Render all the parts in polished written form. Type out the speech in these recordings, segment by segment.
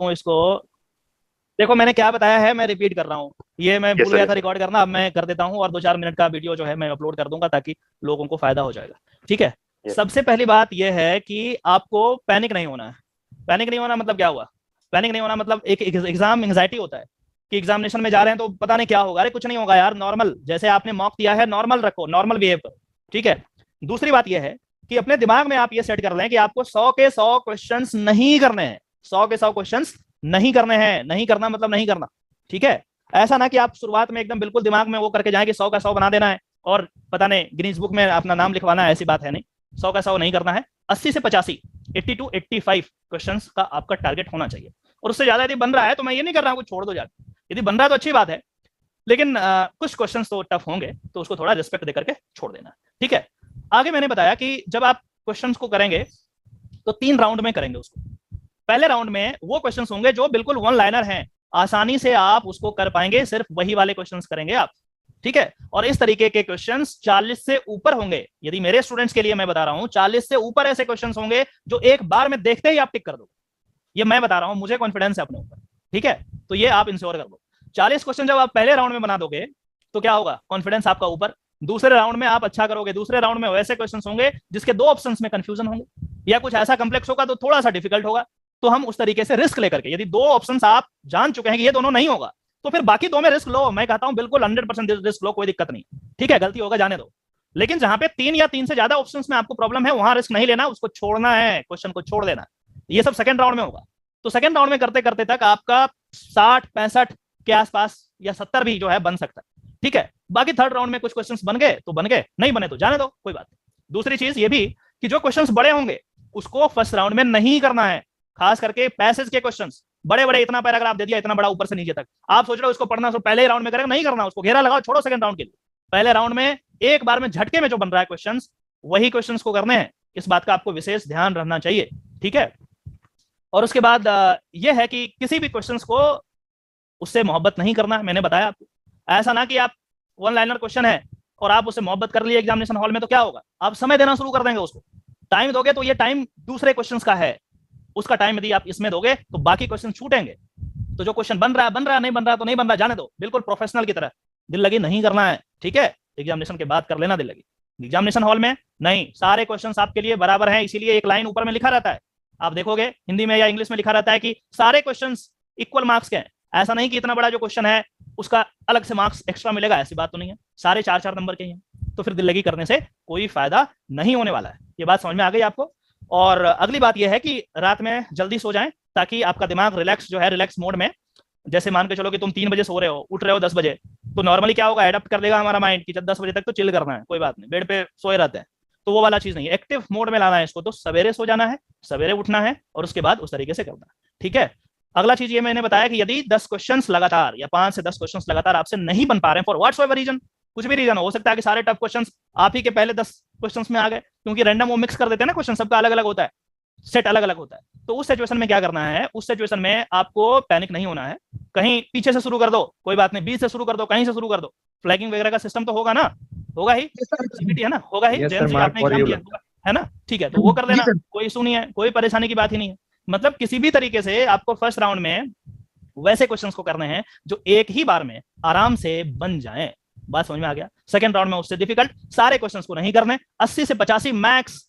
हूँ इसको। देखो मैंने क्या बताया है मैं रिपीट कर रहा हूँ, ये मैं यस भूल सर, गया यस था सर। रिकॉर्ड करना, अब मैं कर देता हूँ और 2-4 मिनट का वीडियो जो है मैं अपलोड कर दूंगा ताकि लोगों को फायदा हो जाएगा। ठीक है। यस। सबसे पहली बात यह है कि आपको पैनिक नहीं होना है। पैनिक नहीं होना मतलब क्या हुआ? पैनिक नहीं होना मतलब एक एग्जाम एंग्जाइटी होता है कि एग्जामिनेशन में जा रहे हैं तो पता नहीं क्या होगा। अरे कुछ नहीं होगा यार, नॉर्मल जैसे आपने मॉक दिया है नॉर्मल रखो, नॉर्मल बिहेव करो। ठीक है। दूसरी बात यह है कि अपने दिमाग में आप ये सेट कर लें कि आपको 100 के 100 क्वेश्चंस नहीं करने हैं। 100 के 100 क्वेश्चंस नहीं करने हैं। नहीं करना मतलब नहीं करना। ठीक है। ऐसा ना कि आप शुरुआत में एकदम बिल्कुल दिमाग में वो करके जाएं कि 100 का 100 बना देना है और पता नहीं गिनीज बुक में अपना नाम लिखवाना है, ऐसी बात है नहीं। 100 का 100 नहीं करना है। 80 से 85, 80 to 85 क्वेश्चंस का आपका टारगेट होना चाहिए। और उससे ज्यादा यदि बन रहा है तो मैं ये नहीं कर रहा हूँ छोड़ दो जाके, यदि बन रहा है तो अच्छी बात है, लेकिन कुछ क्वेश्चंस तो टफ होंगे तो उसको थोड़ा रिस्पेक्ट देकर के छोड़ देना। ठीक है। आगे मैंने बताया कि जब आप क्वेश्चंस को करेंगे तो 3 राउंड में करेंगे उसको। पहले राउंड में वो क्वेश्चंस होंगे जो बिल्कुल वन लाइनर हैं, आसानी से आप उसको कर पाएंगे, सिर्फ वही वाले क्वेश्चंस करेंगे आप। ठीक है। और इस तरीके के क्वेश्चंस 40 से ऊपर होंगे, यदि मेरे स्टूडेंट्स के लिए मैं बता रहा हूं 40 से ऊपर ऐसे क्वेश्चंस होंगे जो एक बार में देखते ही आप टिक कर दोगे। ये मैं बता रहा हूं, मुझे कॉन्फिडेंस है अपने ऊपर। ठीक है। तो ये आप इंश्योर कर लो। 40 क्वेश्चन जब आप पहले राउंड में बना दोगे तो क्या होगा, कॉन्फिडेंस आपका ऊपर। दूसरे राउंड में आप अच्छा करोगे। दूसरे राउंड में वैसे क्वेश्चंस होंगे जिसके 2 ऑप्शंस में कंफ्यूजन होंगे या कुछ ऐसा कंप्लेक्स होगा तो थोड़ा सा डिफिकल्ट होगा। तो हम उस तरीके से रिस्क लेकर के, यदि 2 ऑप्शंस आप जान चुके हैं कि ये दोनों नहीं होगा, तो फिर बाकी 2 में रिस्क लो। मैं कहता हूं बिल्कुल 100% रिस्क लो, कोई दिक्कत नहीं। ठीक है। गलती होगा जाने दो। लेकिन जहां पे 3 या 3 से ज्यादा ऑप्शंस में आपको प्रॉब्लम है वहां रिस्क नहीं लेना, उसको छोड़ना है, क्वेश्चन को छोड़ देना। ये सब सेकंड राउंड में होगा। तो सेकंड राउंड में करते करते तक आपका 60-65 के आसपास या 70 भी जो है बन सकता है। ठीक है। बाकी थर्ड राउंड में कुछ क्वेश्चंस बन गए तो बन गए, नहीं बने तो जाने दो, कोई बात नहीं। दूसरी चीज ये भी कि जो क्वेश्चंस बड़े होंगे उसको फर्स्ट राउंड में नहीं करना है। खास करके पैसेज के क्वेश्चंस बड़े बड़े, इतना पैराग्राफ दे दिया इतना बड़ा ऊपर से नीचे तक, आप सोच रहे हो उसको पढ़ना तो पहले ही राउंड में करेंगे, नहीं करना, उसको घेरा लगाओ, छोड़ो सेकंड राउंड के लिए। पहले राउंड में एक बार में झटके में जो बन रहा है क्वेश्चंस, वही क्वेश्चंस को करने हैं। इस बात का आपको विशेष ध्यान रखना चाहिए। ठीक है। और उसके बाद यह है कि किसी भी क्वेश्चंस को उससे मोहब्बत नहीं करना है, मैंने बताया आपको। ऐसा ना कि आप वन लाइनर क्वेश्चन है और आप उससे मोहब्बत कर लिए एग्जामिनेशन हॉल में तो क्या होगा, आप समय देना शुरू कर देंगे उसको। टाइम दोगे तो ये टाइम दूसरे क्वेश्चंस का है, उसका टाइम यदि आप इसमें दोगे तो बाकी क्वेश्चन छूटेंगे। तो जो क्वेश्चन बन रहा है बन रहा है, नहीं बन रहा तो नहीं बन रहा, जाने दो, बिल्कुल प्रोफेशनल की तरह। दिल लगी नहीं करना है। ठीक है। एग्जामिनेशन के बाद कर लेना दिल लगी, एग्जामिनेशन हॉल में नहीं। सारे क्वेश्चंस आपके लिए बराबर हैं, इसीलिए एक लाइन ऊपर में लिखा रहता है, आप देखोगे हिंदी में या इंग्लिश में लिखा रहता है कि सारे क्वेश्चंस इक्वल मार्क्स के हैं। ऐसा नहीं कि इतना बड़ा जो क्वेश्चन है उसका अलग से मार्क्स एक्स्ट्रा मिलेगा, ऐसी बात तो नहीं है। सारे 4-4 नंबर के ही हैं। तो फिर दिल लगी करने से कोई फायदा नहीं होने वाला है। ये बात समझ में आ गई आपको? और अगली बात यह है कि रात में जल्दी सो जाएं ताकि आपका दिमाग रिलैक्स जो है, रिलैक्स मोड में। जैसे मान के चलो कि तुम 3 बजे सो रहे हो, उठ रहे हो 10 बजे, तो नॉर्मली क्या होगा, एडप्ट कर देगा हमारा माइंड कि जब 10 बजे तक तो चिल करना है, कोई बात नहीं, बेड पे सोए रहते हैं। तो वो वाला चीज नहीं है, एक्टिव मोड में लाना है इसको। तो सवेरे सो जाना है, सवेरे उठना है और उसके बाद उस तरीके से करना है। ठीक है। अगला चीज ये मैंने बताया कि यदि 10 क्वेश्चंस लगातार या 5 से 10 क्वेश्चंस लगातार आपसे नहीं बन पा रहे हैं फॉर व्हाट्स एवर रीजन, कुछ भी रीजन हो सकता है कि सारे टफ क्वेश्चंस आप ही के पहले 10 क्वेश्चंस में आ गए, क्योंकि रैंडम वो मिक्स कर देते हैं ना क्वेश्चन, सबका अलग अलग होता है, सेट अलग अलग होता है। तो उस सिचुएशन में क्या करना है, उस सिचुएशन में आपको पैनिक नहीं होना है। कहीं पीछे से शुरू कर दो, कोई बात नहीं, 20 से शुरू कर दो, कहीं से शुरू कर दो। फ्लैगिंग वगैरह का सिस्टम तो होगा ना, होगा ही, सीबीटी है ना, होगा ही, यस सर, जेएनसी मार्क आपने फॉर एग्जाम यू। दिया होगा, है ना। ठीक है। तो वो कर जी देना, सर। कोई इशू नहीं है, कोई परेशानी की बात ही नहीं है। मतलब किसी भी तरीके से आपको फर्स्ट राउंड में वैसे क्वेश्चंस को करने हैं जो एक ही बार में आराम से बन जाएं। बात समझ में आ गया? सेकंड राउंड में उससे डिफिकल्ट सारे क्वेश्चंस को नहीं करने, 80 से 85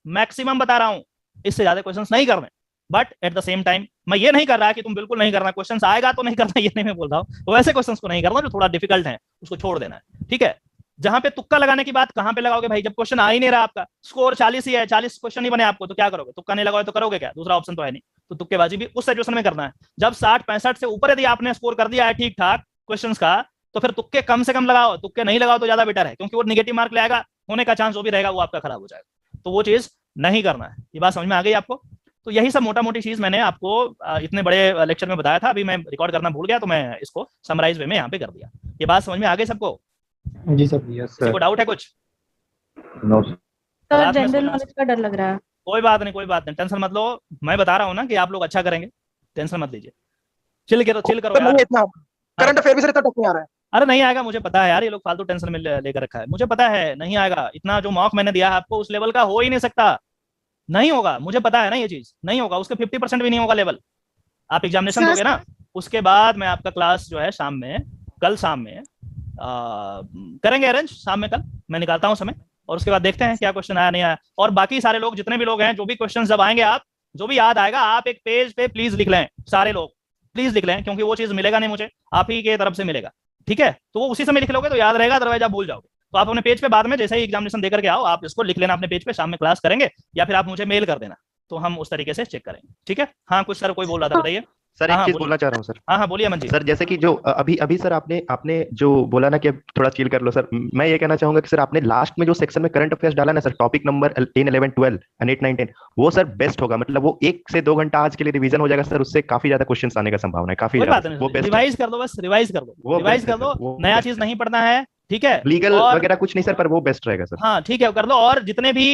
मैक्सिमम बता रहा हूं, इससे ज्यादा क्वेश्चंस नहीं करने। But at the same time मैं ये नहीं कर रहा कि तुम बिल्कुल नहीं करना, क्वेश्चन आएगा तो नहीं करना, ये नहीं मैं बोल रहा हूँ। वैसे क्वेश्चंस को नहीं करना जो थोड़ा डिफिकल्ट है, उसको छोड़ देना है। ठीक है। जहां पे तुक्का लगाने की बात, कहां पे लगाओगे भाई, जब क्वेश्चन आ ही नहीं रहा, आपका स्कोर 40 ही है, 40 क्वेश्चन ही बने आपको, तो क्या करोगे? तुक्का नहीं लगाओगे तो करोगे क्या? दूसरा ऑप्शन तो है नहीं। तो तुक्केबाजी भी उस सिचुएशन में करना है जब 60-65 से ऊपर यदि आपने स्कोर कर दिया है ठीक ठाक क्वेश्चंस का, तो फिर तुक्के कम से कम लगाओ, तुक्के नहीं लगाओ तो ज्यादा बेटर है, क्योंकि वो निगेटिव मार्क ले आएगा, होने का चांस जो भी रहेगा वो आपका खराब हो जाएगा। तो वो चीज नहीं करना है। ये बात समझ में आ गई आपको? तो यही सब मोटा मोटी चीज मैंने आपको इतने बड़े लेक्चर में बताया था। अभी मैं रिकॉर्ड करना भूल गया तो मैं इसको समराइज वे में यहाँ पे कर दिया। ये बात समझ में आ गई सबको? जी सर। यस किसी को सर। डाउट है कुछ? नो सर रात में जनरल सोना, नॉलेज का डर लग रहा है। कोई बात नहीं, कोई बात नहीं, टेंशन मत लो। मैं बता रहा हूँ ना कि आप लोग अच्छा करेंगे, टेंशन मत लीजिए। चिल करो, चिल करो यार। इतना करंट अफेयर भी सर इतना टफ नहीं आ रहा है। अरे नहीं आएगा, मुझे पता है यार, ये लोग फालतू टेंशन में लेकर रखा है, मुझे पता है नहीं आएगा। इतना जो मॉक मैंने दिया है आपको उस लेवल का हो ही नहीं सकता, नहीं होगा, मुझे पता है ना, ये चीज नहीं होगा, उसके 50% भी नहीं होगा लेवल। आप एग्जामिनेशन दोगे ना, उसके बाद मैं आपका क्लास जो है शाम में, कल शाम में करेंगे अरेंज, शाम में कल मैं निकालता हूँ समय, और उसके बाद देखते हैं क्या क्वेश्चन आया नहीं आया। और बाकी सारे लोग जितने भी लोग हैं, जो भी क्वेश्चन जब आएंगे, आप जो भी याद आएगा आप एक पेज पे प्लीज लिख लें, सारे लोग प्लीज लिख लें, क्योंकि वो चीज मिलेगा नहीं मुझे, आप ही के तरफ से मिलेगा, ठीक है। तो वो उसी समय लिख लोगे तो याद रहेगा, अदरवाइज आप भूल जाओगे। तो आप अपने पेज पे बाद में जैसे ही एग्जामिनेशन देकर के आओ, आप इसको लिख लेना अपने पेज पे, शाम में क्लास करेंगे, या फिर आप मुझे मेल कर देना, तो हम उस तरीके से चेक करेंगे, ठीक है। हाँ कुछ सर कोई बोल रहा था, बताइए। सर एक चीज बोलना चाह रहा हूँ सर। हाँ बोलिए अमन जी। सर जैसे कि जो अभी अभी सर आपने आपने जो बोला ना कि अब थोड़ा चिल कर लो सर, मैं ये कहना चाहूंगा कि सर आपने लास्ट में जो सेक्शन में करंट अफेयर्स डाला ना सर, टॉपिक नंबर 10, 11, 12 एंड 8, 9, 10, वो सर बेस्ट होगा। मतलब वो 1 से 2 घंटा आज के लिए रिवीजन हो जाएगा सर, उससे काफी ज्यादा क्वेश्चन आने का संभावना है, काफी ज्यादा। वो बेस्ट, रिवाइज कर दो, बस रिवाइज कर दो, रिवाइज कर दो, नया चीज नहीं पढ़ना है, ठीक है। लीगल वगैरह कुछ नहीं सर, पर वो बेस्ट रहेगा सर। हाँ ठीक है, कर लो। और जितने भी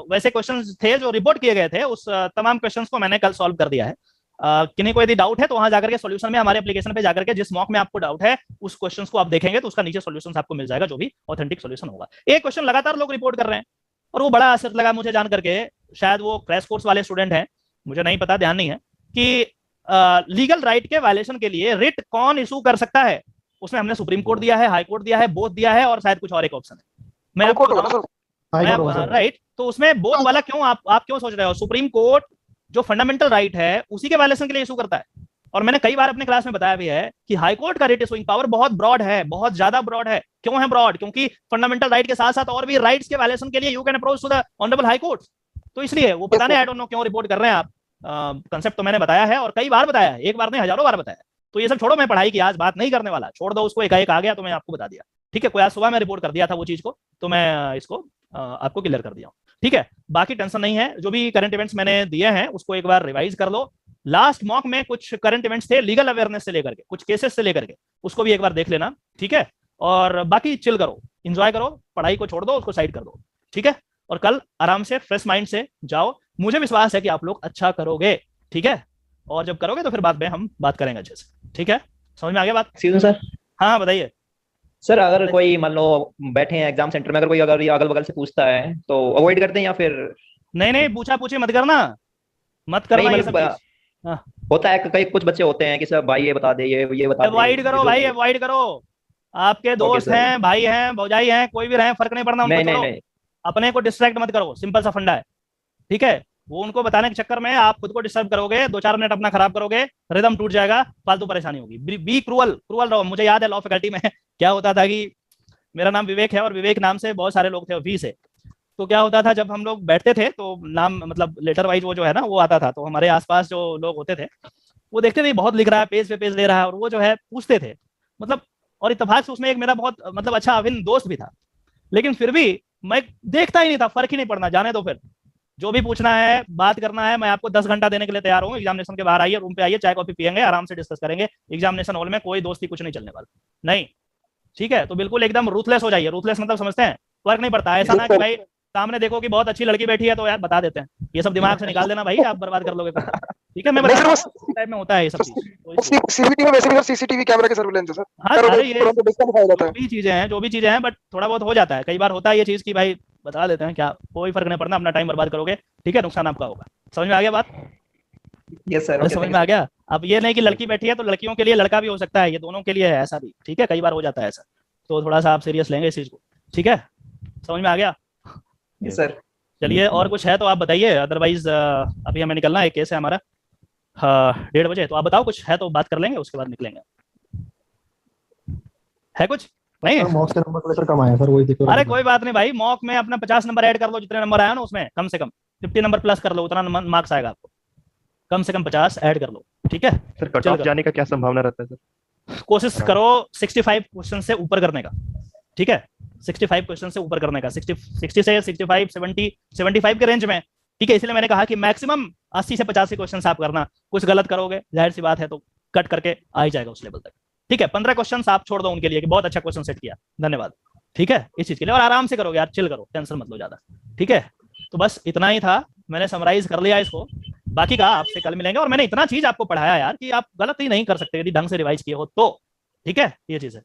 वैसे क्वेश्चंस थे जो रिपोर्ट किए गए थे, उस तमाम क्वेश्चंस को मैंने कल सॉल्व कर दिया है। किन्हीं को यदि डाउट है तो वहां जाकर के सॉल्यूशन में, हमारे एप्लीकेशन पे जाकर के जिस मॉक में आपको डाउट है उस क्वेश्चंस को आप देखेंगे तो उसका नीचे सॉल्यूशन आपको मिल जाएगा, जो भी ऑथेंटिक सॉल्यूशन होगा। एक क्वेश्चन लगातार लोग रिपोर्ट कर रहे हैं और वो बड़ा असर लगा मुझे जान करके, शायद वो क्रैश कोर्स वाले स्टूडेंट हैं, मुझे नहीं पता, ध्यान नहीं है, कि लीगल राइट के वायलेशन के लिए रिट कौन इशू कर सकता है। उसमें हमने सुप्रीम कोर्ट दिया है, हाई कोर्ट दिया है, बोथ दिया है, और शायद कुछ और एक ऑप्शन है, मैं आपको राइट। तो उसमें बोथ वाला क्यों, आप क्यों सोच रहे हो? सुप्रीम कोर्ट जो फंडामेंटल राइट है उसी के वायलेशन के लिए इशू करता है। और मैंने कई बार अपने क्लास में बताया भी है कि हाई कोर्ट का रिट इशूइंग पावर बहुत ब्रॉड है, बहुत ज्यादा ब्रॉड है। क्यों है ब्रॉड? क्योंकि फंडामेंटल राइट के साथ साथ और भी राइट्स के वायलेशन के लिए you can approach to the honourable High Court. तो इसलिए वो पता नहीं, आई डोंट नो क्यों रिपोर्ट कर रहे हैं आप। कंसेप्ट तो मैंने बताया है और कई बार बताया है, एक बार नहीं हजारों बार बताया। तो ये सब छोड़ो, मैं पढ़ाई की आज बात नहीं करने वाला, छोड़ दो उसको, एकाएक आ गया तो मैं आपको बता दिया, ठीक है। कोई आज सुबह मैं रिपोर्ट कर दिया था वो चीज को, तो मैं इसको आपको क्लियर कर दिया हूँ, ठीक है। बाकी टेंशन नहीं है, जो भी करंट इवेंट्स मैंने दिए हैं उसको एक बार रिवाइज कर लो। लास्ट मॉक में कुछ करंट इवेंट्स थे लीगल अवेयरनेस से लेकर के, कुछ केसेस से लेकर के, उसको भी एक बार देख लेना, ठीक है। और बाकी चिल करो, एंजॉय करो, पढ़ाई को छोड़ दो, उसको साइड कर दो, ठीक है। और कल आराम से फ्रेश माइंड से जाओ, मुझे विश्वास है कि आप लोग अच्छा करोगे, ठीक है। और जब करोगे तो फिर बाद में हम बात करेंगे अच्छे से, ठीक है। समझ में आ गया बात? सर हाँ बताइए सर, अगर कोई मान लो बैठे हैं एग्जाम सेंटर में, अगर कोई अगर अगल बगल से पूछता है तो अवॉइड करते हैं या फिर? नहीं पूछा पूछी मत करना, मत करना ये सब चीज। हाँ। होता है कई कुछ बच्चे होते हैं कि सर भाई ये बता दे, ये बता दे। अवॉइड करो भाई, अवॉइड करो। आपके दोस्त हैं, भाई हैं, भौजाई हैं, कोई भी रहे, फर्क नहीं पड़ना, उनको छोड़ो। अपने को डिस्ट्रैक्ट मत करो, सिंपल सा फंडा है, ठीक है। वो उनको बताने के चक्कर में आप खुद को डिस्टर्ब करोगे, 2-4 मिनट अपना खराब करोगे, रिदम टूट जाएगा, फालतू परेशानी होगी। बी क्रूअल रहो। मुझे याद है लॉ फैकल्टी में क्या होता था कि मेरा नाम विवेक है और विवेक नाम से बहुत सारे लोग थे वी से। तो क्या होता था, जब हम लोग बैठते थे तो नाम मतलब लेटर वाइज वो जो है ना वो आता था, तो हमारे आसपास जो लोग होते थे वो देखते थे बहुत लिख रहा है, पेज पे पेज ले रहा है, और वो जो है पूछते थे मतलब। और इत्तेफाक से उसमें एक मेरा बहुत मतलब अच्छा अभिन्न दोस्त भी था, लेकिन फिर भी मैं देखता ही नहीं था, फर्क ही नहीं पड़ना, जाने दो फिर, जो भी पूछना है बात करना है, मैं आपको 10 घंटा देने के लिए तैयार हूँ। एग्जामिनेशन के बाहर आइए, रूम पे आइए, चाय कॉफी पियेंगे, आराम से डिस्कस करेंगे। एग्जामिनेशन हॉल में कोई दोस्ती कुछ नहीं चलने वाला, नहीं, ठीक है। तो बिल्कुल एकदम रूथलेस हो जाइए। रूथलेस मतलब समझते हैं, फर्क नहीं पड़ता। ऐसा ना कि भाई सामने देखो कि बहुत अच्छी लड़की बैठी है तो यार बता देते हैं, ये सब दिमाग से निकाल देना भाई, आप बर्बाद कर लोगे, ठीक है। मैं बता रहा हूं टाइप में होता है ये सब चीज। सीसीटीवी में वैसे भी सीसीटीवी कैमरा के सर्विलेंस है सर। हाँ अरे ये जो भी चीजें हैं बट थोड़ा बहुत हो जाता है, कई बार होता है ये चीज की भाई बता देते हैं, क्या कोई फर्क नहीं पड़ना, अपना टाइम बर्बाद करोगे, ठीक है, नुकसान आपका होगा। समझ में आ गया बात? यस सर, समझ में आ गया। अब ये नहीं कि लड़की बैठी है तो लड़कियों के लिए लड़का भी हो सकता है, ये दोनों के लिए है, ऐसा भी, ठीक है, कई बार हो जाता है ऐसा। तो थोड़ा सा आप सीरियस लेंगे इस चीज को, ठीक है। समझ में आ गया? Yes sir. चलिए, और कुछ है तो आप बताइए, अदरवाइज अभी हमें निकलना है, केस है हमारा 1:30 बजे, तो आप बताओ कुछ है तो बात कर लेंगे, उसके बाद निकलेंगे। है कुछ नहीं? मॉक से नंबर सर कम आया सर, वही दिक्कत। अरे कोई बात नहीं भाई, मॉक में अपना 50 नंबर ऐड कर लो, जितने नंबर आया ना उसमें कम से कम 50 नंबर प्लस कर लो, उतना मार्क्स आएगा आपको, कम से कम 50 ऐड कर लो, ठीक है। सर कट ऑफ जाने का क्या संभावना रहता है सर? कोशिश करो 65 क्वेश्चन से ऊपर करने का, ठीक है, 65 क्वेश्चन से ऊपर करने का, 60 से 65, 70, 75 के रेंज में, ठीक है। इसलिए मैंने कहा कि मैक्सिमम 80 से 85 क्वेश्चन आप करना, कुछ गलत करोगे जाहिर सी बात है तो कट करके आ ही जाएगा उस लेवल तक, ठीक है। 15 क्वेश्चन आप छोड़ दो उनके लिए कि बहुत अच्छा क्वेश्चन सेट किया, धन्यवाद, ठीक है, इस चीज के लिए। और आराम से करोगे यार, चिल करो, टेंशन मत लो ज्यादा, ठीक है। तो बस इतना ही था, मैंने समराइज कर लिया इसको, बाकी का आपसे कल मिलेंगे। और मैंने इतना चीज आपको पढ़ाया यार कि आप गलत ही नहीं कर सकते यदि ढंग से रिवाइज किए हो तो, ठीक है, ये चीज है।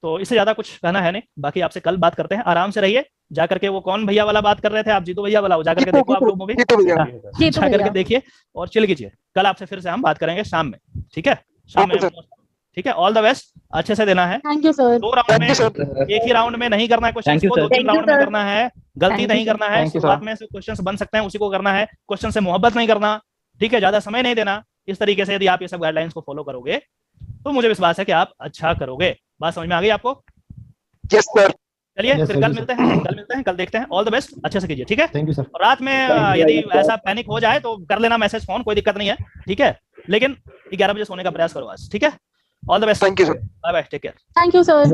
तो इससे ज्यादा कुछ कहना है नहीं, बाकी आपसे कल बात करते हैं। आराम से रहिए, जाकर के वो कौन भैया वाला बात कर रहे थे आप, जीतू भैया वाला, वो जाकर के देखो आप लोग मूवी, जाकर के देखिए और चिल कीजिए। कल आपसे फिर से हम बात करेंगे शाम में, ठीक है? शाम में, ठीक है? ऑल द बेस्ट, अच्छे से देना है। Thank you sir. 2 राउंड में, एक ही राउंड में नहीं करना है क्वेश्चन को, 2-3 राउंड में करना है। गलती नहीं करना है, शुरुआत में से क्वेश्चन बन सकते हैं उसी को करना है। क्वेश्चन से मोहब्बत नहीं करना, ठीक है? ज्यादा समय नहीं देना। इस तरीके से यदि आप ये सब गाइडलाइंस को फॉलो करोगे तो मुझे विश्वास है कि आप अच्छा करोगे। बात समझ में आ गई आपको? Yes sir. चलिए फिर कल मिलते हैं, कल देखते हैं। ऑल द बेस्ट, अच्छे से कीजिए, ठीक है? Thank you sir. और रात में यदि ऐसा पैनिक हो जाए तो कर लेना मैसेज, फोन, कोई दिक्कत नहीं है, ठीक है? लेकिन 11 बजे सोने का प्रयास करो आज, ठीक है? All the best, thank you sir. Bye bye, take care. Thank you sir.